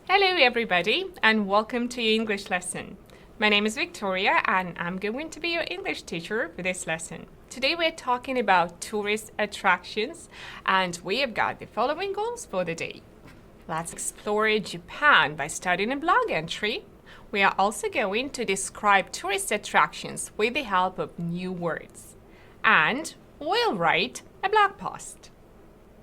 Hello everybody and welcome to your English lesson. My name is Victoria and I'm going to be your English teacher for this lesson. Today we're talking about tourist attractions and we have got the following goals for the day. Let's explore Japan by studying a blog entry. We are also going to describe tourist attractions with the help of new words. And we'll write a blog post.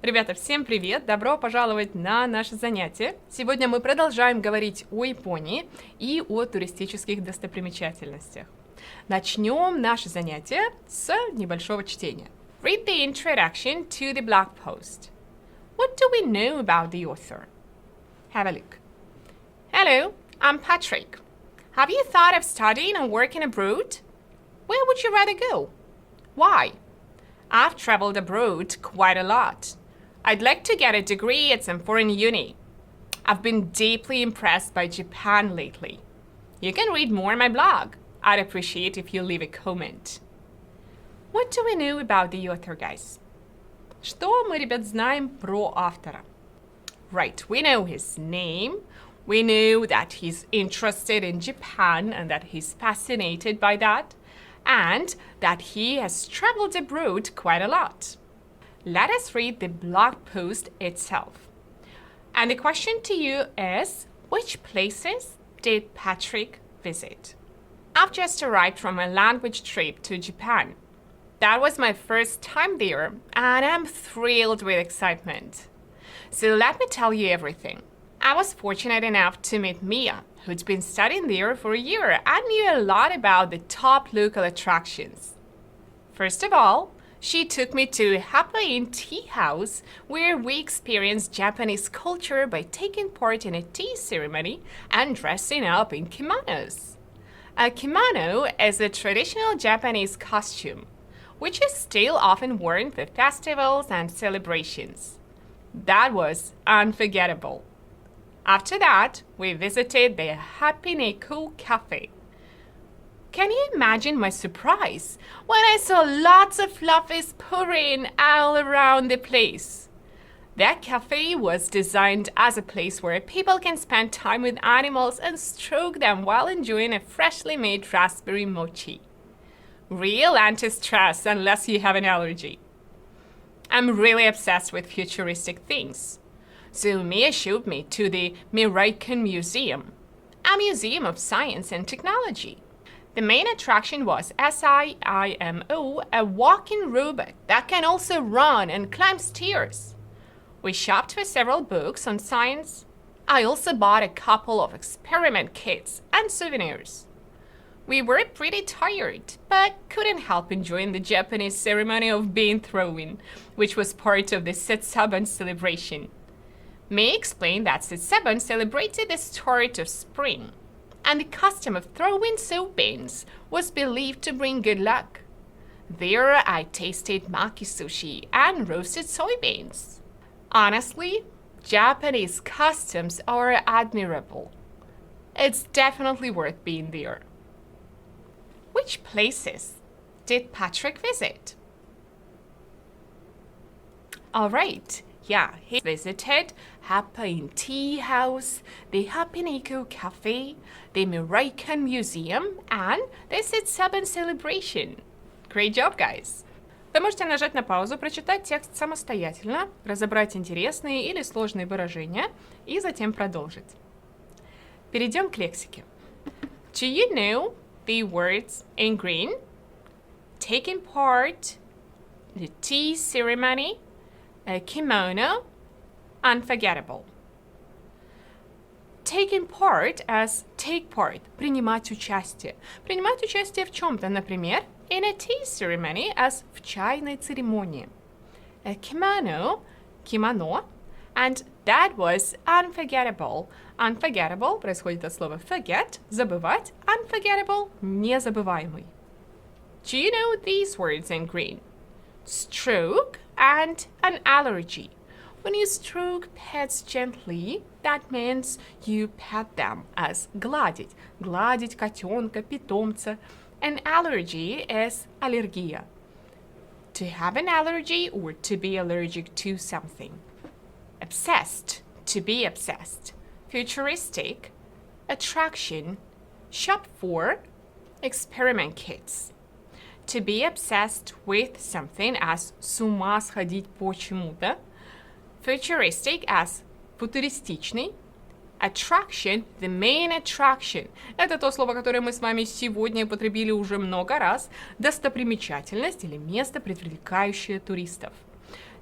Ребята, всем привет! Добро пожаловать на наше занятие. Сегодня мы продолжаем говорить о Японии и о туристических достопримечательностях. Начнем наше занятие с небольшого чтения. Read the introduction to the blog post. What do we know about the author? Have a look. Hello, I'm Patrick. Have you thought of studying and working abroad? Where would you rather go? Why? I've traveled abroad quite a lot. I'd like to get a degree at some foreign uni. I've been deeply impressed by Japan lately. You can read more on my blog. I'd appreciate if you leave a comment. What do we know about the author, guys? Что мы, ребят, знаем про автора? Right, we know his name. We know that he's interested in Japan and that he's fascinated by that. And that he has traveled abroad quite a lot. Let us read the blog post itself. And the question to you is, which places did Patrick visit? I've just arrived from a language trip to Japan. That was my first time there, and I'm thrilled with excitement. So let me tell you everything. I was fortunate enough to meet Mia, who'd been studying there for a year and knew a lot about the top local attractions. First of all, she took me to a Happening tea house where we experienced Japanese culture by taking part in a tea ceremony and dressing up in kimonos. A kimono is a traditional Japanese costume, which is still often worn for festivals and celebrations. That was unforgettable. After that, we visited the Happy Cafe. Can you imagine my surprise when I saw lots of fluffies pouring all around the place? That cafe was designed as a place where people can spend time with animals and stroke them while enjoying a freshly made raspberry mochi. Real anti-stress unless you have an allergy. I'm really obsessed with futuristic things. So Mia showed me to the Miraikan Museum, a museum of science and technology. The main attraction was SIMO, a walking robot that can also run and climb stairs. We shopped for several books on science. I also bought a couple of experiment kits and souvenirs. We were pretty tired, but couldn't help enjoying the Japanese ceremony of bean throwing, which was part of the Setsuban celebration. May explained that Setsuban celebrated the start of spring, and the custom of throwing soap beans was believed to bring good luck. There I tasted maki sushi and roasted soybeans. Honestly, Japanese customs are admirable. It's definitely worth being there. Which places did Patrick visit? All right. Yeah, he visited Happening Tea House, the Happiniko Cafe, the Miraikan Museum, and the Setsuban Celebration. Great job, guys! Вы можете нажать на паузу, прочитать текст самостоятельно, разобрать интересные или сложные выражения и затем продолжить. Перейдем к лексике. Do you know the words in green? Taking part, the tea ceremony, a kimono, unforgettable. Taking part as take part, принимать участие. Принимать участие в чем-то, например, in a tea ceremony as в чайной церемонии. A kimono, кимоно, and that was unforgettable. Unforgettable происходит от слова forget, забывать, unforgettable, незабываемый. Do you know these words in green? Stroke and an allergy. When you stroke pets gently, that means you pet them as гладить. Гладить котенка, питомца. An allergy is аллергия. To have an allergy or to be allergic to something. Obsessed, to be obsessed. futuristic, attraction, shop for, experiment kits. To be obsessed with something as с ума сходить по чему-то, futuristic as футуристичный, attraction, the main attraction. Это то слово, которое мы с вами сегодня употребили уже много раз. Достопримечательность или место, привлекающее туристов.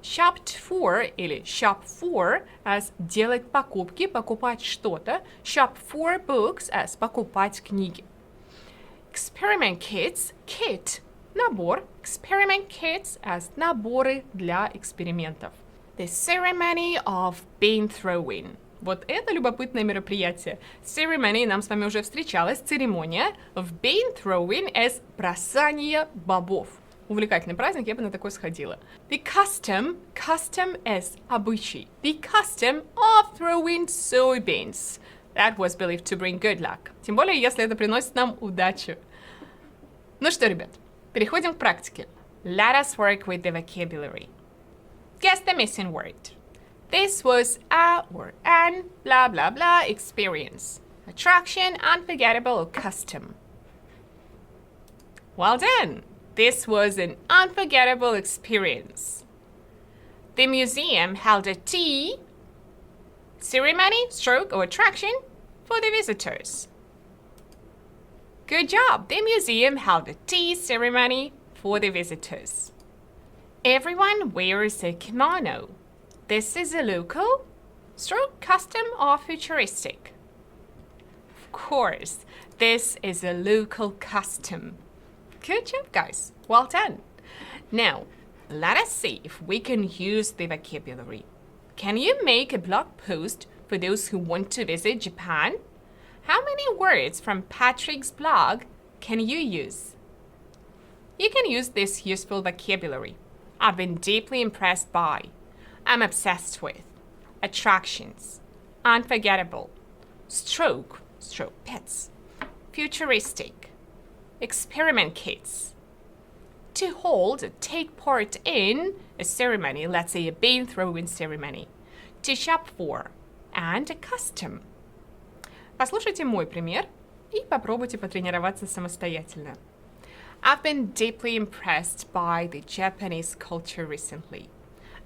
Shopped for или shop for as делать покупки, покупать что-то. Shop for books as покупать книги. Experiment kits, kit, набор. Experiment kits as наборы для экспериментов. The ceremony of bean throwing. Вот это любопытное мероприятие. Ceremony нам с вами уже встречалась. Церемония of bean throwing as бросание бобов. Увлекательный праздник, я бы на такой сходила. The custom as обычай. The custom of throwing soybeans. That was believed to bring good luck. Тем более, если это приносит нам удачу. Ну что, ребят, переходим к практике. Let us work with the vocabulary. Guess the missing word. This was a or an blah blah blah experience. Attraction, unforgettable, or custom. Well done! This was an unforgettable experience. The museum held a tea ceremony, stroke, or attraction for the visitors. Good job! The museum held a tea ceremony for the visitors. Everyone wears a kimono. This is a local, stroke, custom, or futuristic. Of course, this is a local custom. Good job, guys. Well done. Now, let us see if we can use the vocabulary. Can you make a blog post for those who want to visit Japan? How many words from Patrick's blog can you use? You can use this useful vocabulary. I've been deeply impressed by, I'm obsessed with, attractions, unforgettable, stroke, pets, futuristic, experiment kits, to hold, take part in a ceremony, let's say a bean throwing ceremony, to shop for, and a custom. Послушайте мой пример и попробуйте потренироваться самостоятельно. I've been deeply impressed by the Japanese culture recently.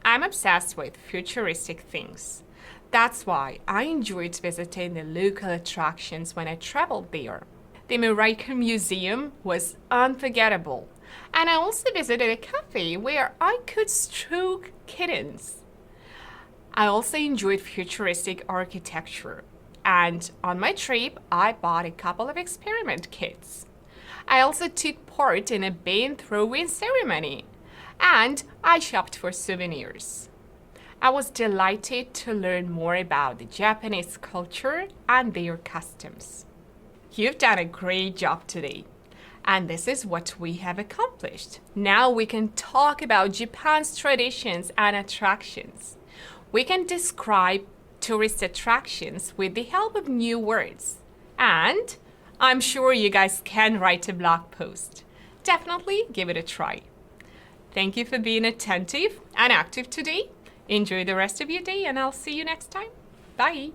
I'm obsessed with futuristic things. That's why I enjoyed visiting the local attractions when I traveled there. The Moroccan Museum was unforgettable. And I also visited a cafe where I could stroke kittens. I also enjoyed futuristic architecture. And on my trip, I bought a couple of experiment kits. I also took part in a bean throwing ceremony. And I shopped for souvenirs. I was delighted to learn more about the Japanese culture and their customs. You've done a great job today. And this is what we have accomplished. Now we can talk about Japan's traditions and attractions. We can describe tourist attractions with the help of new words. And I'm sure you guys can write a blog post. Definitely give it a try. Thank you for being attentive and active today. Enjoy the rest of your day, and I'll see you next time. Bye!